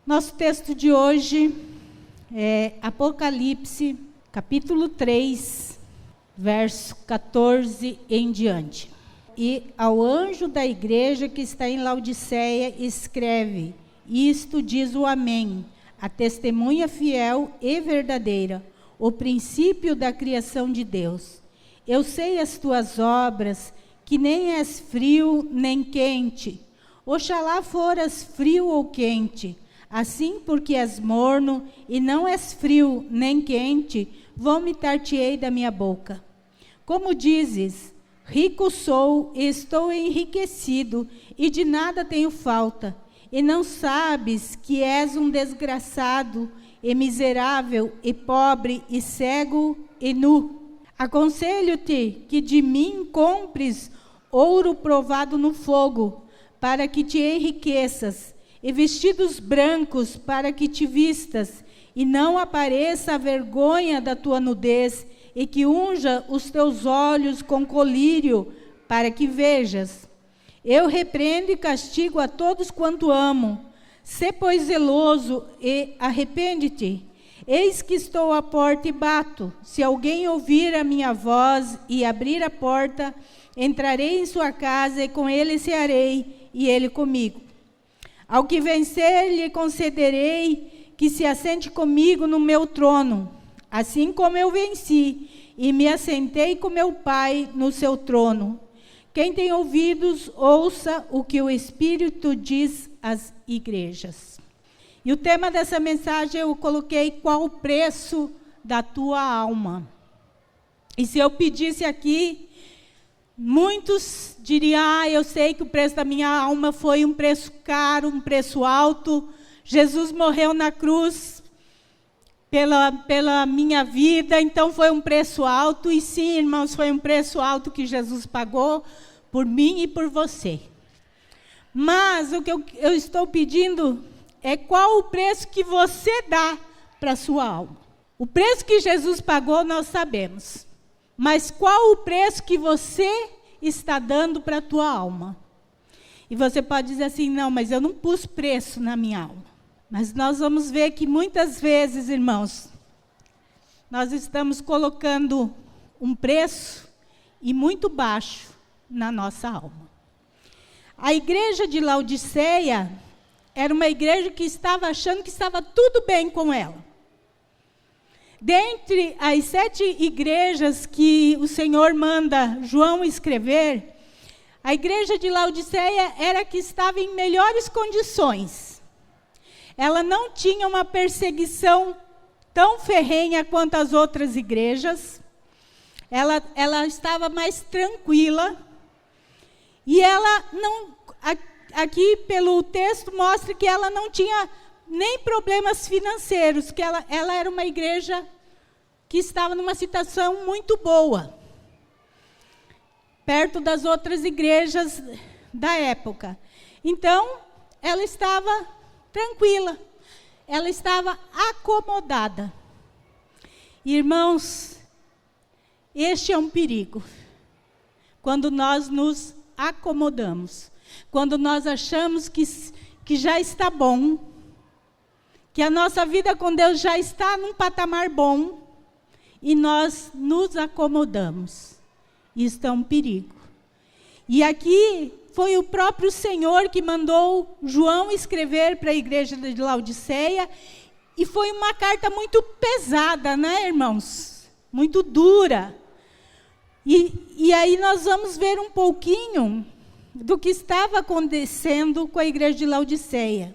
Nosso texto de hoje é Apocalipse, capítulo 3, verso 14 em diante. E ao anjo da igreja que está em Laodiceia escreve: isto diz o Amém, a testemunha fiel e verdadeira, o princípio da criação de Deus. Eu sei as tuas obras, que nem és frio nem quente. Oxalá foras frio ou quente. Assim, porque és morno e não és frio nem quente, vomitar-te-ei da minha boca. Como dizes, rico sou e estou enriquecido, e de nada tenho falta, e não sabes que és um desgraçado, e miserável, e pobre, e cego, e nu. Aconselho-te que de mim compres ouro provado no fogo, para que te enriqueças, e vestidos brancos para que te vistas, e não apareça a vergonha da tua nudez, e que unja os teus olhos com colírio, para que vejas. Eu repreendo e castigo a todos quanto amo. Sê, pois, zeloso e arrepende-te. Eis que estou à porta e bato. Se alguém ouvir a minha voz e abrir a porta, entrarei em sua casa e com ele cearei, e ele comigo. Ao que vencer, lhe concederei que se assente comigo no meu trono, assim como eu venci e me assentei com meu Pai no seu trono. Quem tem ouvidos, ouça o que o Espírito diz às igrejas. E o tema dessa mensagem eu coloquei: qual o preço da tua alma? E se eu pedisse aqui, muitos diriam: eu sei que o preço da minha alma foi um preço caro, um preço alto. Jesus morreu na cruz pela minha vida, então foi um preço alto. E sim, irmãos, foi um preço alto que Jesus pagou por mim e por você. Mas o que eu estou pedindo é qual o preço que você dá para a sua alma. O preço que Jesus pagou nós sabemos, mas qual o preço que você está dando para a tua alma? E você pode dizer assim: não, mas eu não pus preço na minha alma. Mas nós vamos ver que muitas vezes, irmãos, nós estamos colocando um preço e muito baixo na nossa alma. A igreja de Laodiceia era uma igreja que estava achando que estava tudo bem com ela. Dentre as 7 igrejas que o Senhor manda João escrever, a igreja de Laodiceia era a que estava em melhores condições. Ela não tinha uma perseguição tão ferrenha quanto as outras igrejas. Ela estava mais tranquila. E ela não, aqui pelo texto mostra que ela não tinha nem problemas financeiros, que ela era uma igreja que estava numa situação muito boa, perto das outras igrejas da época. Então, ela estava tranquila, ela estava acomodada. Irmãos, este é um perigo. Quando nós nos acomodamos, quando nós achamos que já está bom, que a nossa vida com Deus já está num patamar bom, e nós nos acomodamos. Isso é um perigo. E aqui foi o próprio Senhor que mandou João escrever para a igreja de Laodiceia, e foi uma carta muito pesada, né, irmãos? Muito dura. E aí nós vamos ver um pouquinho do que estava acontecendo com a igreja de Laodiceia.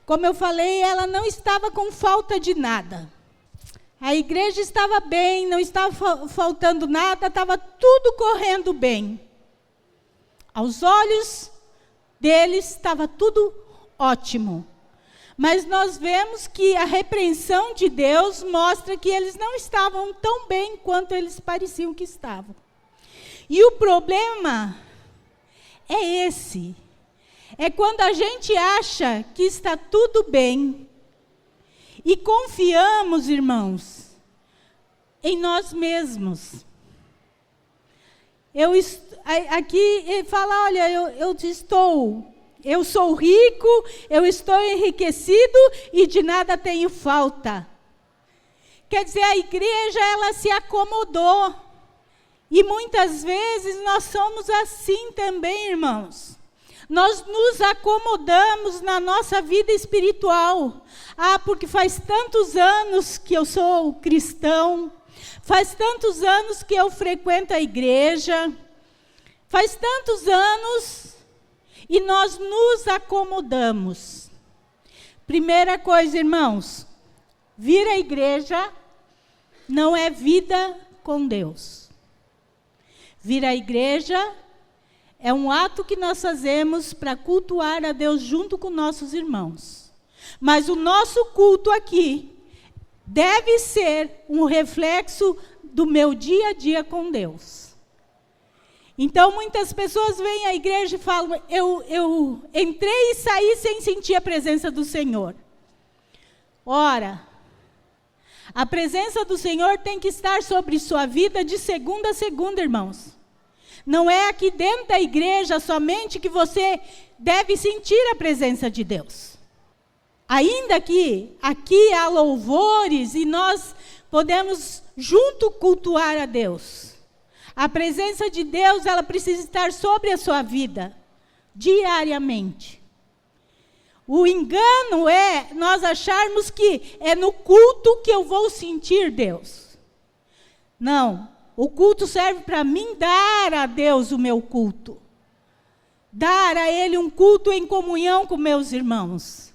Como eu falei, ela não estava com falta de nada. A igreja estava bem, não estava faltando nada, estava tudo correndo bem. Aos olhos deles estava tudo ótimo. Mas nós vemos que a repreensão de Deus mostra que eles não estavam tão bem quanto eles pareciam que estavam. E o problema é esse. É quando a gente acha que está tudo bem e confiamos, irmãos, em nós mesmos. Aqui ele fala: olha, eu estou eu sou rico, eu estou enriquecido e de nada tenho falta. Quer dizer, a igreja, ela se acomodou. E muitas vezes nós somos assim também, irmãos. Nós nos acomodamos na nossa vida espiritual. Porque faz tantos anos que eu sou cristão, faz tantos anos que eu frequento a igreja, faz tantos anos, e nós nos acomodamos. Primeira coisa, irmãos, vir à igreja não é vida com Deus. Vir à igreja é um ato que nós fazemos para cultuar a Deus junto com nossos irmãos. Mas o nosso culto aqui deve ser um reflexo do meu dia a dia com Deus. Então, muitas pessoas vêm à igreja e falam, eu entrei e saí sem sentir a presença do Senhor. Ora, a presença do Senhor tem que estar sobre sua vida de segunda a segunda, irmãos. Não é aqui dentro da igreja somente que você deve sentir a presença de Deus. Ainda que aqui há louvores e nós podemos junto cultuar a Deus. A presença de Deus, ela precisa estar sobre a sua vida, diariamente. O engano é nós acharmos que é no culto que eu vou sentir Deus. Não, o culto serve para mim dar a Deus o meu culto. Dar a Ele um culto em comunhão com meus irmãos.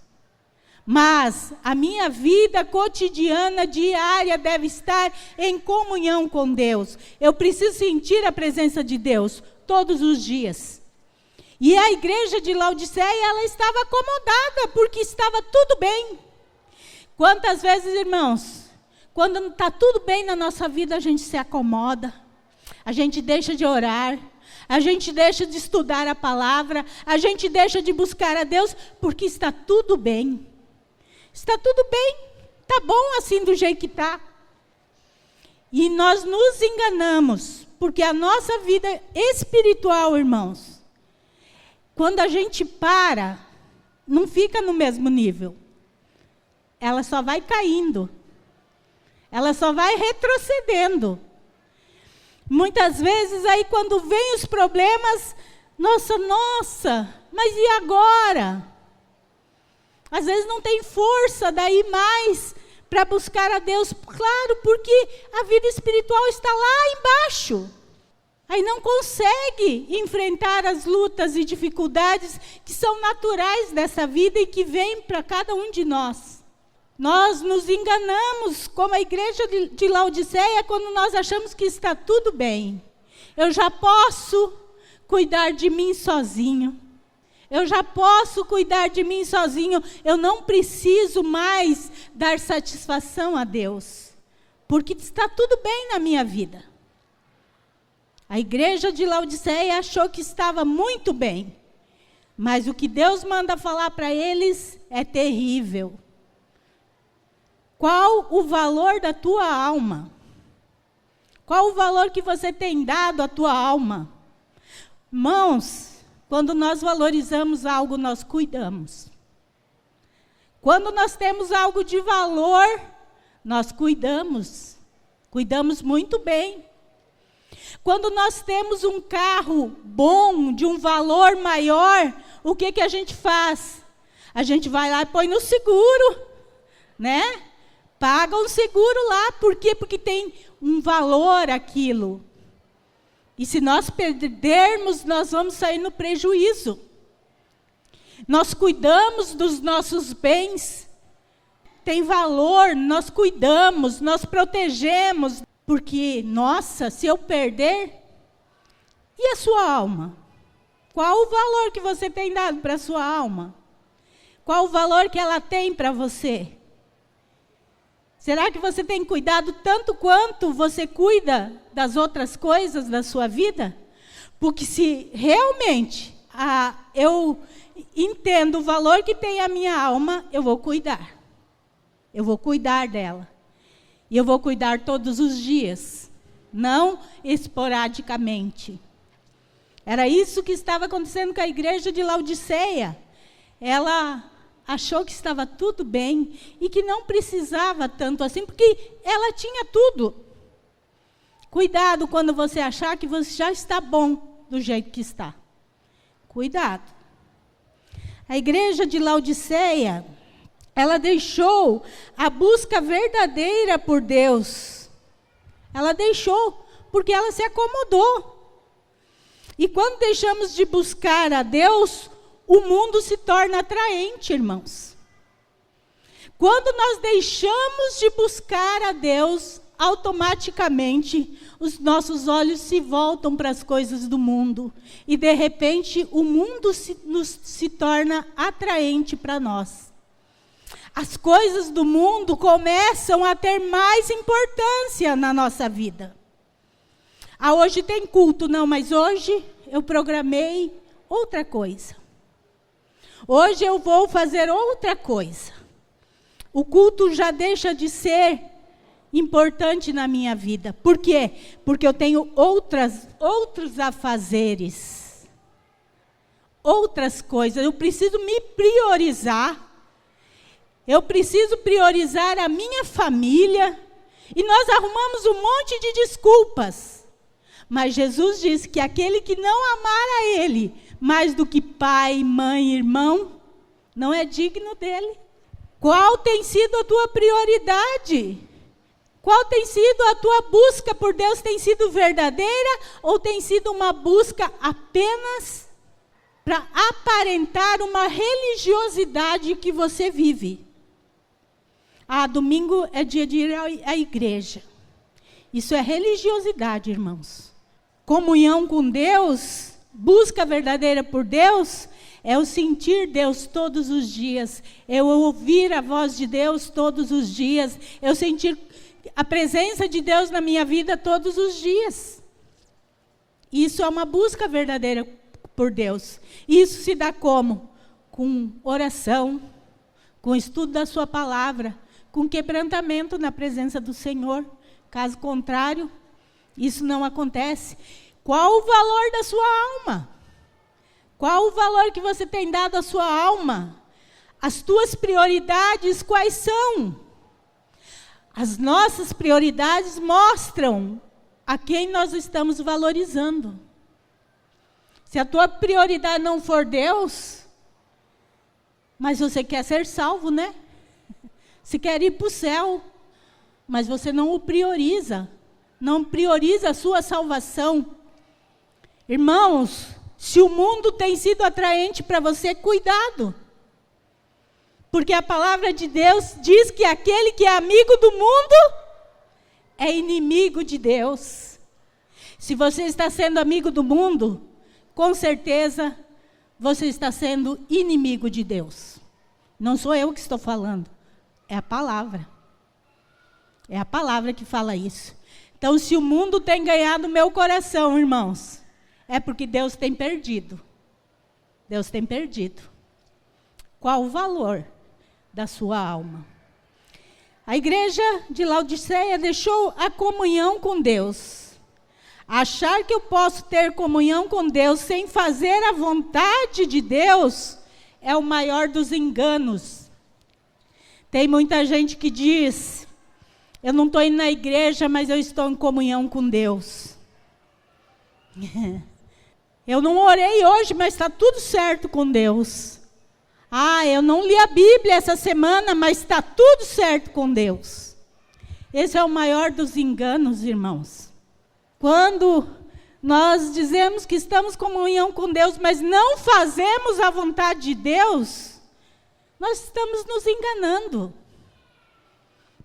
Mas a minha vida cotidiana, diária, deve estar em comunhão com Deus. Eu preciso sentir a presença de Deus todos os dias. E a igreja de Laodiceia, ela estava acomodada, porque estava tudo bem. Quantas vezes, irmãos, quando está tudo bem na nossa vida, a gente se acomoda, a gente deixa de orar, a gente deixa de estudar a palavra, a gente deixa de buscar a Deus, porque está tudo bem. Está tudo bem, está bom assim do jeito que está. E nós nos enganamos, porque a nossa vida espiritual, irmãos, quando a gente para, não fica no mesmo nível. Ela só vai caindo. Ela só vai retrocedendo. Muitas vezes, aí quando vem os problemas, nossa, mas e agora? Às vezes não tem força daí mais para buscar a Deus. Claro, porque a vida espiritual está lá embaixo. Aí não consegue enfrentar as lutas e dificuldades que são naturais dessa vida e que vêm para cada um de nós. Nós nos enganamos, como a igreja de Laodiceia, quando nós achamos que está tudo bem. Eu já posso cuidar de mim sozinho. Eu já posso cuidar de mim sozinho. Eu não preciso mais dar satisfação a Deus, porque está tudo bem na minha vida. A igreja de Laodiceia achou que estava muito bem, mas o que Deus manda falar para eles é terrível. Qual o valor da tua alma? Qual o valor que você tem dado à tua alma? Irmãos, quando nós valorizamos algo, nós cuidamos. Quando nós temos algo de valor, nós cuidamos. Cuidamos muito bem. Quando nós temos um carro bom, de um valor maior, o que a gente faz? A gente vai lá e põe no seguro, né? Paga um seguro lá. Por quê? Porque tem um valor aquilo. E se nós perdermos, nós vamos sair no prejuízo. Nós cuidamos dos nossos bens. Tem valor, nós cuidamos, nós protegemos. Porque, nossa, se eu perder, e a sua alma? Qual o valor que você tem dado para a sua alma? Qual o valor que ela tem para você? Será que você tem cuidado tanto quanto você cuida das outras coisas da sua vida? Porque se realmente eu entendo o valor que tem a minha alma, eu vou cuidar. Eu vou cuidar dela. E eu vou cuidar todos os dias, não esporadicamente. Era isso que estava acontecendo com a igreja de Laodiceia. Ela achou que estava tudo bem e que não precisava tanto assim, porque ela tinha tudo. Cuidado quando você achar que você já está bom do jeito que está. Cuidado. A igreja de Laodiceia, ela deixou a busca verdadeira por Deus. Ela deixou, porque ela se acomodou. E quando deixamos de buscar a Deus, o mundo se torna atraente, irmãos. Quando nós deixamos de buscar a Deus, automaticamente os nossos se voltam para as coisas do mundo. E de repente o mundo se torna atraente para nós. As coisas do mundo começam a ter mais importância na nossa vida. Hoje tem culto, não, mas hoje eu programei outra coisa. Hoje eu vou fazer outra coisa. O culto já deixa de ser importante na minha vida. Por quê? Porque eu tenho outros afazeres. Outras coisas. Eu preciso me priorizar. Eu preciso priorizar a minha família. E nós arrumamos um monte de desculpas. Mas Jesus disse que aquele que não amar a Ele, mais do que pai, mãe, irmão, não é digno dele. Qual tem sido a tua prioridade? Qual tem sido a tua busca por Deus? Tem sido verdadeira ou tem sido uma busca apenas para aparentar uma religiosidade que você vive? Domingo é dia de ir à igreja. Isso é religiosidade, irmãos. Comunhão com Deus, busca verdadeira por Deus, é o sentir Deus todos os dias, é o ouvir a voz de Deus todos os dias, é o sentir a presença de Deus na minha vida todos os dias. Isso é uma busca verdadeira por Deus. Isso se dá como? Com oração, com estudo da sua palavra, com quebrantamento na presença do Senhor. Caso contrário, isso não acontece. Qual o valor da sua alma? Qual o valor que você tem dado à sua alma? As tuas prioridades quais são? As nossas prioridades mostram a quem nós estamos valorizando. Se a tua prioridade não for Deus, mas você quer ser salvo, né? Você quer ir para o céu, mas você não o prioriza. Não prioriza a sua salvação. Irmãos, se o mundo tem sido atraente para você, cuidado. Porque a palavra de Deus diz que aquele que é amigo do mundo é inimigo de Deus. Se você está sendo amigo do mundo, com certeza você está sendo inimigo de Deus. Não sou eu que estou falando, é a palavra. É a palavra que fala isso. Então, se o mundo tem ganhado meu coração, irmãos, é porque Deus tem perdido. Deus tem perdido. Qual o valor da sua alma? A igreja de Laodiceia deixou a comunhão com Deus. Achar que eu posso ter comunhão com Deus sem fazer a vontade de Deus é o maior dos enganos. Tem muita gente que diz: eu não estou indo na igreja, mas eu estou em comunhão com Deus. Eu não orei hoje, mas está tudo certo com Deus. Eu não li a Bíblia essa semana, mas está tudo certo com Deus. Esse é o maior dos enganos, irmãos. Quando nós dizemos que estamos em comunhão com Deus, mas não fazemos a vontade de Deus, nós estamos nos enganando.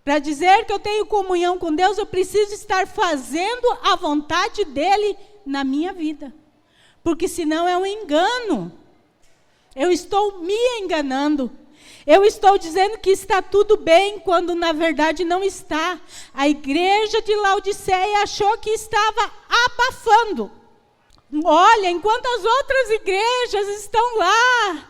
Para dizer que eu tenho comunhão com Deus, eu preciso estar fazendo a vontade dEle na minha vida. Porque senão é um engano. Eu estou me enganando. Eu estou dizendo que está tudo bem, quando na verdade não está. A igreja de Laodiceia achou que estava abafando. Olha, enquanto as outras igrejas estão lá,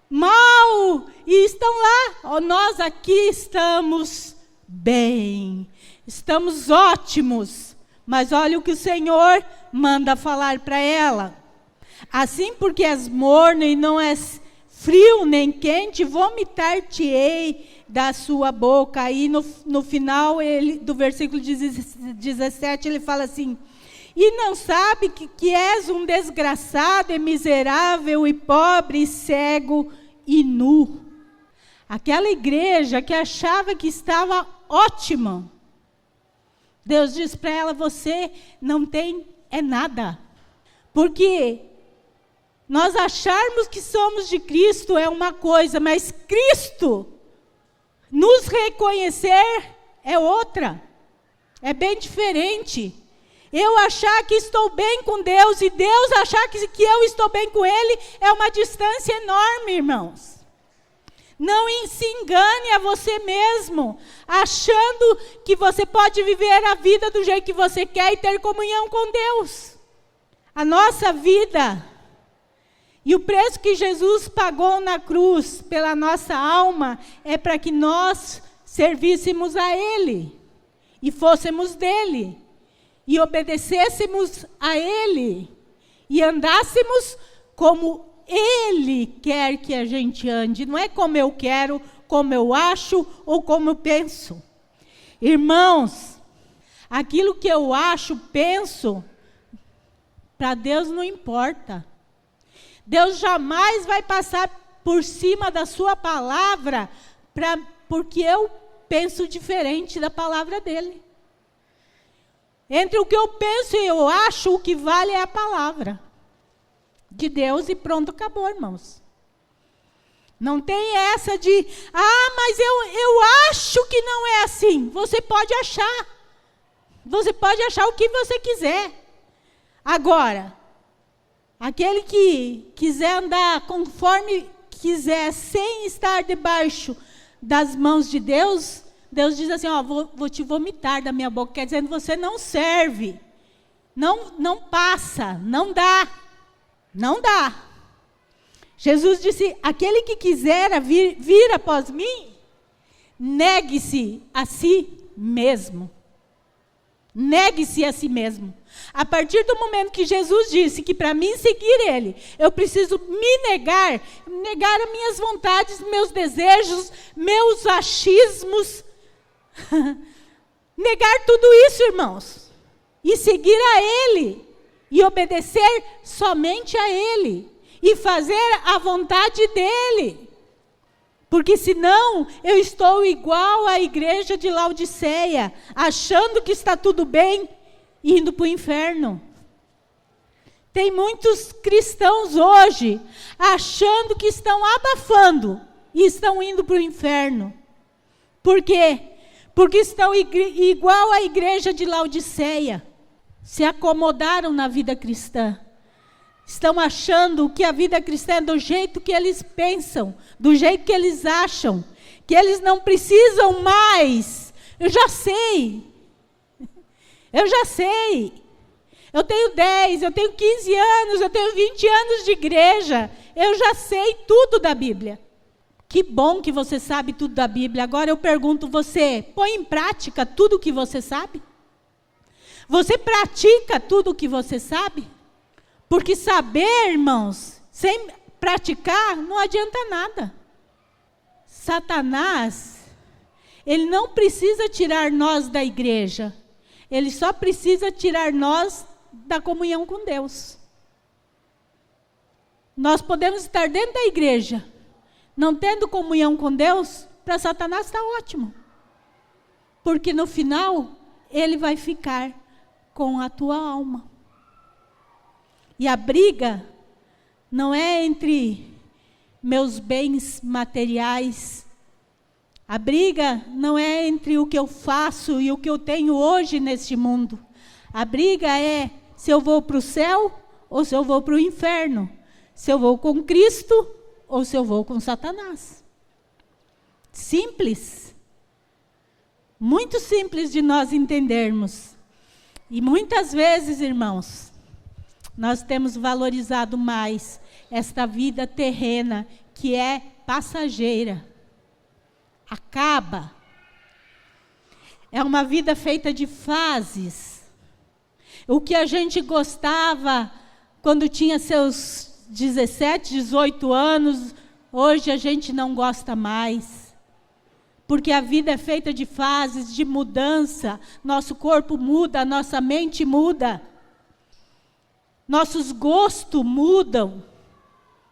mal, e estão lá, nós aqui estamos bem, estamos ótimos. Mas olha o que o Senhor manda falar para ela. Assim, porque és morno e não és frio nem quente, vomitar-te-ei da sua boca. Aí no final do versículo 17, ele fala assim: e não sabe que és um desgraçado e miserável e pobre, e cego e nu. Aquela igreja que achava que estava ótima, Deus diz para ela: você não tem nada. Porque nós acharmos que somos de Cristo é uma coisa, mas Cristo nos reconhecer é outra. É bem diferente. Eu achar que estou bem com Deus e Deus achar que eu estou bem com Ele é uma distância enorme, irmãos. Não se engane a você mesmo, achando que você pode viver a vida do jeito que você quer e ter comunhão com Deus. A nossa vida e o preço que Jesus pagou na cruz pela nossa alma é para que nós servíssemos a Ele e fôssemos dele. E obedecêssemos a Ele, e andássemos como Ele quer que a gente ande, não é como eu quero, como eu acho ou como eu penso. Irmãos, aquilo que eu acho, penso, para Deus não importa. Deus jamais vai passar por cima da sua palavra, porque eu penso diferente da palavra dele. Entre o que eu penso e eu acho, o que vale é a palavra de Deus e pronto, acabou, irmãos. Não tem essa de, mas eu acho que não é assim. Você pode achar. Você pode achar o que você quiser. Agora, aquele que quiser andar conforme quiser, sem estar debaixo das mãos de Deus, Deus diz assim: vou te vomitar da minha boca, quer dizer, você não serve, não passa, não dá. Jesus disse: aquele que quiser vir após mim, negue-se a si mesmo. Negue-se a si mesmo. A partir do momento que Jesus disse que para mim seguir Ele, eu preciso me negar as minhas vontades, meus desejos, meus achismos, negar tudo isso, irmãos, e seguir a Ele, e obedecer somente a Ele, e fazer a vontade dEle, porque senão eu estou igual à igreja de Laodiceia, achando que está tudo bem, e indo para o inferno. Tem muitos cristãos hoje, achando que estão abafando, e estão indo para o inferno. Por quê? Porque estão igual à igreja de Laodiceia. Se acomodaram na vida cristã. Estão achando que a vida cristã é do jeito que eles pensam, do jeito que eles acham, que eles não precisam mais. Eu já sei. Eu tenho 10, eu tenho 15 anos, eu tenho 20 anos de igreja. Eu já sei tudo da Bíblia. Que bom que você sabe tudo da Bíblia. Agora eu pergunto, você põe em prática tudo o que você sabe? Você pratica tudo o que você sabe? Porque saber, irmãos, sem praticar, não adianta nada. Satanás, ele não precisa tirar nós da igreja. Ele só precisa tirar nós da comunhão com Deus. Nós podemos estar dentro da igreja, não tendo comunhão com Deus, para Satanás está ótimo. Porque no final, ele vai ficar com a tua alma. E a briga não é entre meus bens materiais. A briga não é entre o que eu faço e o que eu tenho hoje neste mundo. A briga é se eu vou para o céu ou se eu vou para o inferno. Se eu vou com Cristo ou se eu vou com Satanás. Simples. Muito simples de nós entendermos. E muitas vezes, irmãos, nós temos valorizado mais esta vida terrena que é passageira. Acaba. É uma vida feita de fases. O que a gente gostava quando tinha seus 17, 18 anos, hoje a gente não gosta mais. Porque a vida é feita de fases, de mudança. Nosso corpo muda, nossa mente muda. Nossos gostos mudam.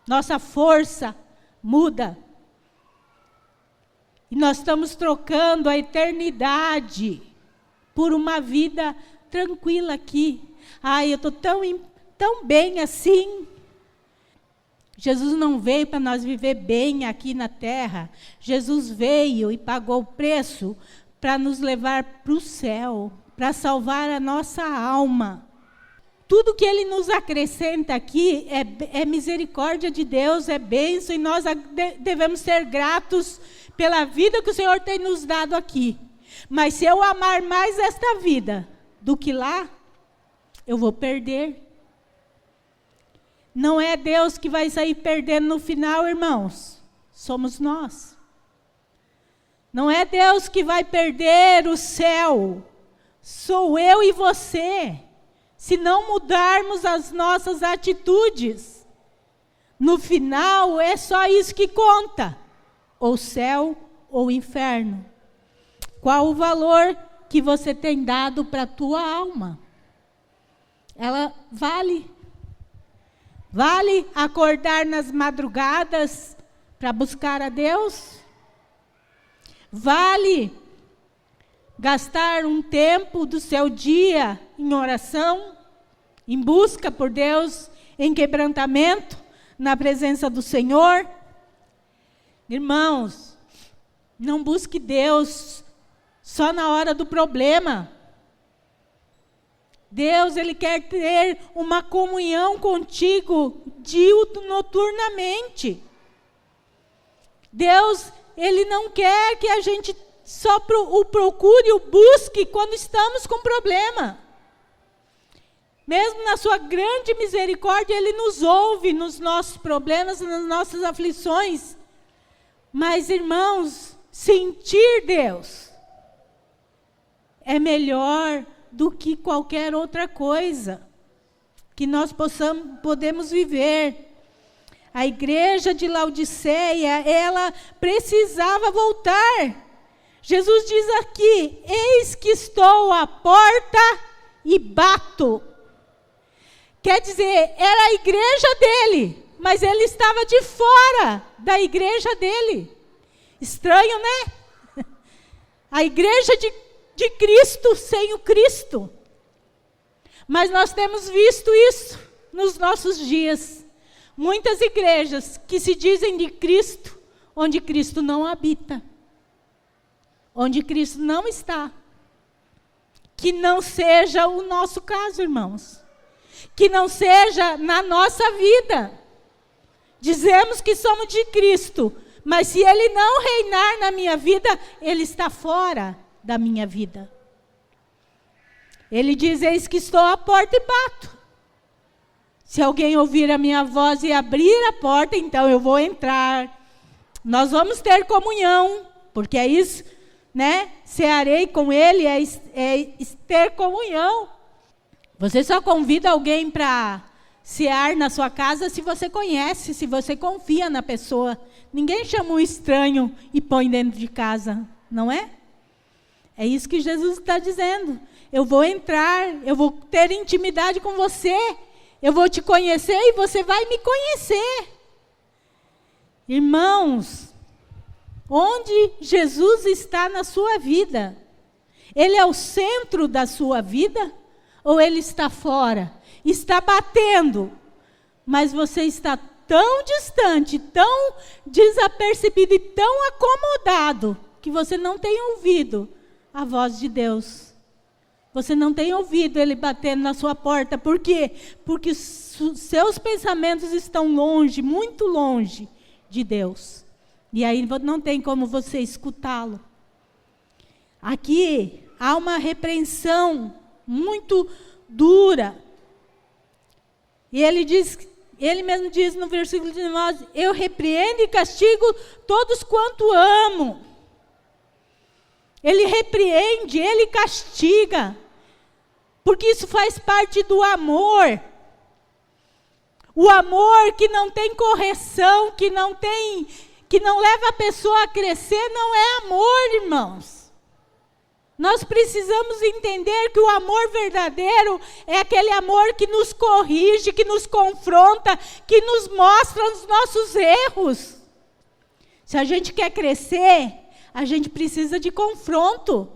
Nossa força muda. E nós estamos trocando a eternidade por uma vida tranquila aqui. Ai, eu estou tão bem assim. Jesus não veio para nós viver bem aqui na terra. Jesus veio e pagou o preço para nos levar para o céu, para salvar a nossa alma. Tudo que Ele nos acrescenta aqui é misericórdia de Deus, é bênção, e nós devemos ser gratos pela vida que o Senhor tem nos dado aqui. Mas se eu amar mais esta vida do que lá, eu vou perder. Não é Deus que vai sair perdendo no final, irmãos. Somos nós. Não é Deus que vai perder o céu. Sou eu e você. Se não mudarmos as nossas atitudes, no final é só isso que conta. Ou céu ou inferno. Qual o valor que você tem dado para a tua alma? Ela vale. Vale acordar nas madrugadas para buscar a Deus? Vale gastar um tempo do seu dia em oração, em busca por Deus, em quebrantamento, na presença do Senhor? Irmãos, não busque Deus só na hora do problema. Deus, Ele quer ter uma comunhão contigo diuturnamente. Deus, Ele não quer que a gente só o procure, o busque quando estamos com problema. Mesmo na sua grande misericórdia, Ele nos ouve nos nossos problemas, nas nossas aflições. Mas, irmãos, sentir Deus é melhor do que qualquer outra coisa que nós podemos viver. A igreja de Laodiceia, ela precisava voltar. Jesus diz aqui: eis que estou à porta e bato. Quer dizer, era a igreja dele, mas ele estava de fora da igreja dele. Estranho, né? A igreja de Cristo sem o Cristo. Mas nós temos visto isso nos nossos dias. Muitas igrejas que se dizem de Cristo, onde Cristo não habita. Onde Cristo não está. Que não seja o nosso caso, irmãos. Que não seja na nossa vida. Dizemos que somos de Cristo, mas se Ele não reinar na minha vida, Ele está fora da minha vida. Ele diz: eis que estou à porta e bato. Se alguém ouvir a minha voz e abrir a porta, então eu vou entrar. Nós vamos ter comunhão, porque é isso, né? Cearei com Ele é ter comunhão. Você só convida alguém para cear na sua casa se você conhece, se você confia na pessoa. Ninguém chama um estranho e põe dentro de casa, não é? É isso que Jesus está dizendo. Eu vou entrar, eu vou ter intimidade com você, eu vou te conhecer e você vai me conhecer. Irmãos, onde Jesus está na sua vida? Ele é o centro da sua vida? Ou Ele está fora? Está batendo, mas você está tão distante, tão desapercebido e tão acomodado, que você não tem ouvido a voz de Deus. Você não tem ouvido Ele batendo na sua porta. Por quê? Porque seus pensamentos estão longe, muito longe de Deus. E aí não tem como você escutá-lo. Aqui há uma repreensão muito dura. E ele mesmo diz no versículo 19: eu repreendo e castigo todos quanto amo. Ele repreende, Ele castiga, porque isso faz parte do amor. O amor que não tem correção, que não leva a pessoa a crescer, não é amor, irmãos. Nós precisamos entender que o amor verdadeiro é aquele amor que nos corrige, que nos confronta, que nos mostra os nossos erros. Se a gente quer crescer, a gente precisa de confronto.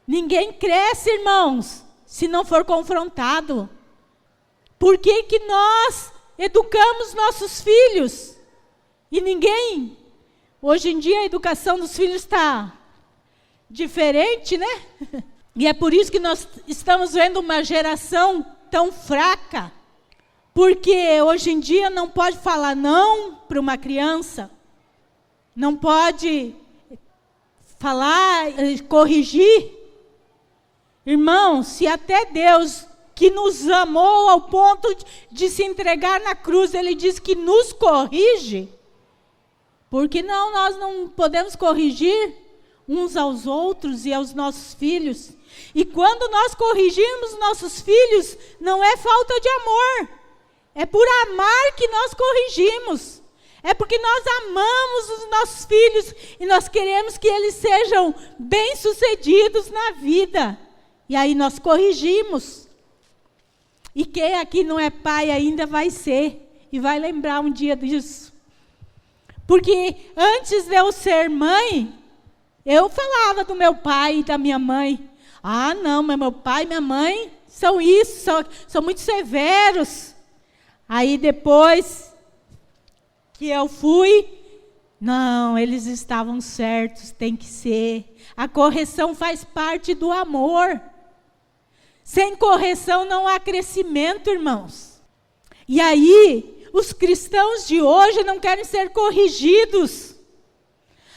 Ninguém cresce, irmãos, se não for confrontado. Por que que nós educamos nossos filhos? E ninguém, hoje em dia a educação dos filhos está diferente, né? E é por isso que nós estamos vendo uma geração tão fraca. Porque hoje em dia não pode falar não para uma criança. Não pode falar, corrigir. Irmãos, se até Deus, que nos amou ao ponto de se entregar na cruz, Ele diz que nos corrige, por que não nós não podemos corrigir uns aos outros e aos nossos filhos? E quando nós corrigimos nossos filhos, não é falta de amor, é por amar que nós corrigimos. É porque nós amamos os nossos filhos e nós queremos que eles sejam bem-sucedidos na vida. E aí nós corrigimos. E quem aqui não é pai ainda vai ser. E vai lembrar um dia disso. Porque antes de eu ser mãe, eu falava do meu pai e da minha mãe. Ah, não, mas meu pai e minha mãe são isso, são muito severos. Aí depois que eu fui, não, eles estavam certos, tem que ser. A correção faz parte do amor. Sem correção não há crescimento, irmãos. E aí, os cristãos de hoje não querem ser corrigidos.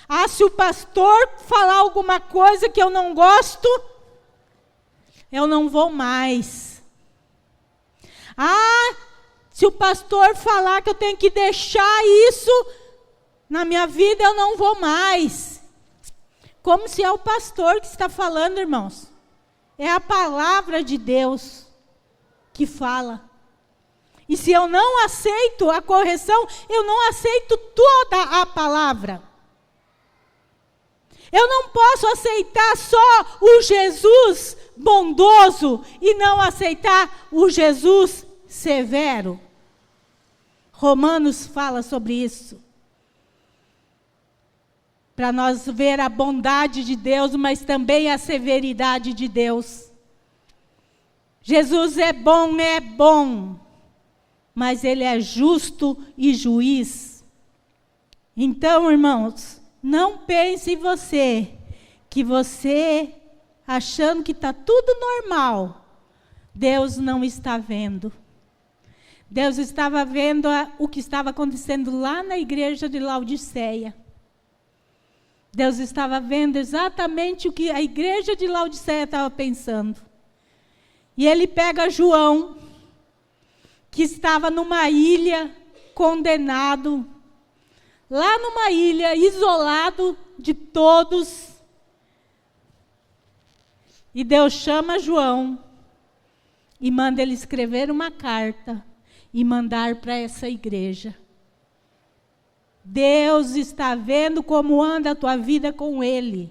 Ah, se o pastor falar alguma coisa que eu não gosto, eu não vou mais. Ah, se o pastor falar que eu tenho que deixar isso na minha vida, eu não vou mais. Como se é o pastor que está falando, irmãos. É a palavra de Deus que fala. E se eu não aceito a correção, eu não aceito toda a palavra. Eu não posso aceitar só o Jesus bondoso e não aceitar o Jesus severo. Romanos fala sobre isso. Para nós ver a bondade de Deus, mas também a severidade de Deus. Jesus é bom, mas Ele é justo e juiz. Então, irmãos, não pense em você, que você, achando que está tudo normal, Deus não está vendo. Deus estava vendo o que estava acontecendo lá na igreja de Laodiceia. Deus estava vendo exatamente o que a igreja de Laodiceia estava pensando. E Ele pega João, que estava numa ilha, condenado, lá numa ilha, isolado de todos. E Deus chama João e manda ele escrever uma carta e mandar para essa igreja. Deus está vendo como anda a tua vida com Ele.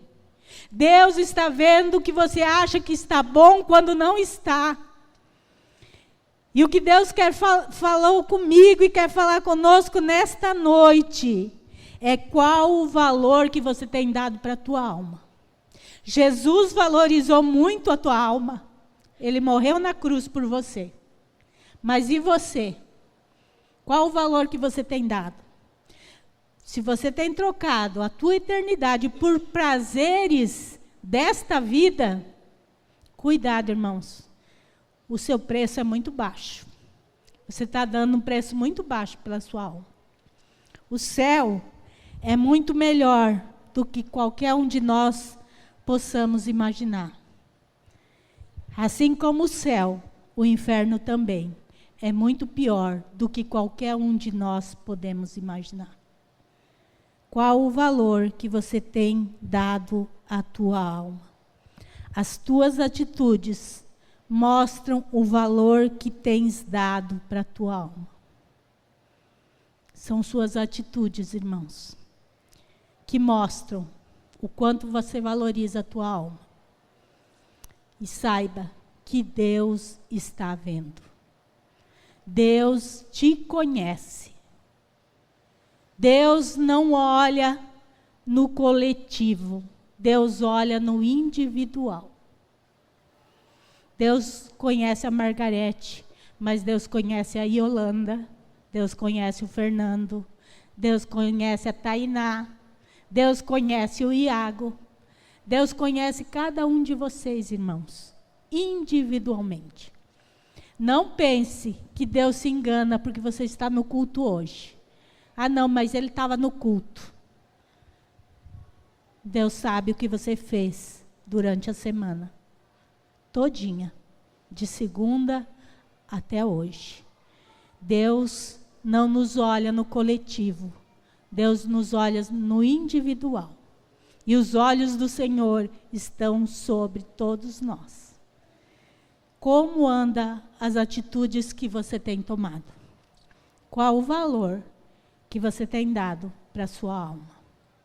Deus está vendo que você acha que está bom quando não está. E o que Deus falou comigo e quer falar conosco nesta noite é qual o valor que você tem dado para a tua alma. Jesus valorizou muito a tua alma. Ele morreu na cruz por você. Mas e você? Qual o valor que você tem dado? Se você tem trocado a tua eternidade por prazeres desta vida, cuidado, irmãos. O seu preço é muito baixo. Você está dando um preço muito baixo pela sua alma. O céu é muito melhor do que qualquer um de nós possamos imaginar. Assim como o céu, o inferno também é muito pior do que qualquer um de nós podemos imaginar. Qual o valor que você tem dado à tua alma? As tuas atitudes mostram o valor que tens dado para a tua alma. São suas atitudes, irmãos, que mostram o quanto você valoriza a tua alma. E saiba que Deus está vendo. Deus te conhece. Deus não olha no coletivo. Deus olha no individual. Deus conhece a Margarete, mas Deus conhece a Yolanda. Deus conhece o Fernando. Deus conhece a Tainá. Deus conhece o Iago. Deus conhece cada um de vocês, irmãos, individualmente. Não pense que Deus se engana porque você está no culto hoje. Ah, não, mas ele estava no culto. Deus sabe o que você fez durante a semana todinha, de segunda até hoje. Deus não nos olha no coletivo. Deus nos olha no individual. E os olhos do Senhor estão sobre todos nós. Como anda as atitudes que você tem tomado? Qual o valor que você tem dado para a sua alma?